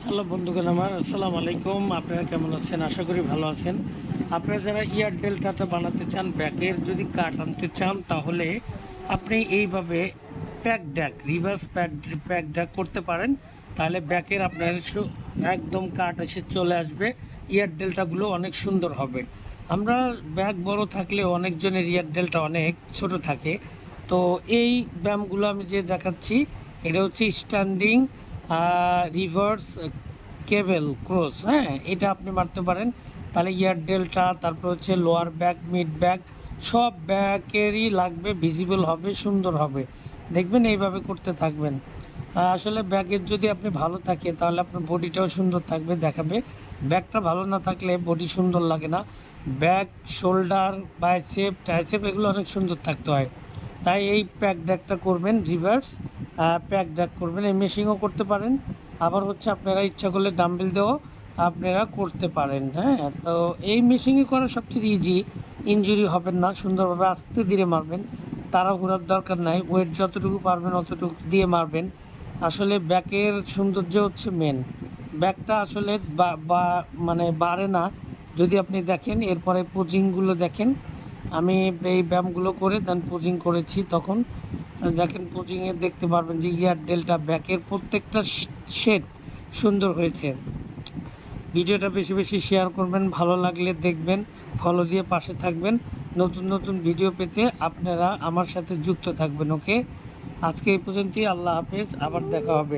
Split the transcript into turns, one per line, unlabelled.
Hello বন্ধুগণ আমার আসসালামু আলাইকুম। আপনারা কেমন আছেন? আশা করি ভালো আছেন। আপনারা যারা ইয়ার ডেল্টাটা বানাতে চান, ব্যাকের যদি কাট আনতে চান, তাহলে আপনি এইভাবে প্যাক ড্যাক রিভার্স প্যাক ড্যাক করতে পারেন। তাহলে ব্যাকের আপনার একদম কাট এসে চলে আসবে। ইয়ার ডেল্টাগুলো অনেক সুন্দর হবে। আমরা ব্যাক বড় থাকলেও অনেকজনের ইয়ার ডেল্টা অনেক ছোট থাকে। তো এই ব্যায়ামগুলো আমি যে দেখাচ্ছি, এটা হচ্ছে স্ট্যান্ডিং রিভার্স কেবল ক্রস। হ্যাঁ, এটা আপনি মারতে পারেন। তাহলে ইয়ার ডেল্টা, তারপর হচ্ছে লোয়ার ব্যাক, মিড ব্যাক, সব ব্যাকেরই লাগবে, ভিজিবল হবে, সুন্দর হবে। দেখবেন এইভাবে করতে থাকবেন। আসলে ব্যাকের যদি আপনি ভালো থাকে তাহলে আপনার বডিটাও সুন্দর থাকবে, দেখাবে। ব্যাকটা ভালো না থাকলে বডি সুন্দর লাগে না। ব্যাক, শোল্ডার, বাইসেপ, ট্রাইসেপ এগুলো অনেক সুন্দর থাকতে হয়। তাই এই প্যাক ড্যাকটা করবেন, রিভার্স প্যাক ড্যাক করবেন। এই মেশিনও করতে পারেন, আবার হচ্ছে আপনারা ইচ্ছা করলে ডাম্বেল দিয়েও আপনারা করতে পারেন। হ্যাঁ, তো এই মেশিনই করা সবচেয়ে ইজি। ইনজুরি হবেন না, সুন্দরভাবে আস্তে ধীরে মারবেন, তাড়াহুড়ার দরকার নাই। ওয়েট যতটুকু পারবেন অতটুকু দিয়ে মারবেন। আসলে ব্যাকের সৌন্দর্য হচ্ছে মেন। ব্যাকটা আসলে মানে বাড়ে না যদি আপনি দেখেন। এরপরে পোজিংগুলো দেখেন, আমি এই ব্যায়ামগুলো করে দেন পোজিং করেছি, তখন দেখেন পোজিংয়ে দেখতে পারবেন যে ইয়ার ডেল্টা ব্যাকের প্রত্যেকটা শেড সুন্দর হয়েছে। ভিডিওটা বেশি বেশি শেয়ার করবেন, ভালো লাগলে দেখবেন, ফলো দিয়ে পাশে থাকবেন। নতুন নতুন ভিডিও পেতে আপনারা আমার সাথে যুক্ত থাকবেন। ওকে, আজকে এই পর্যন্তই। আল্লাহ হাফেজ, আবার দেখা হবে।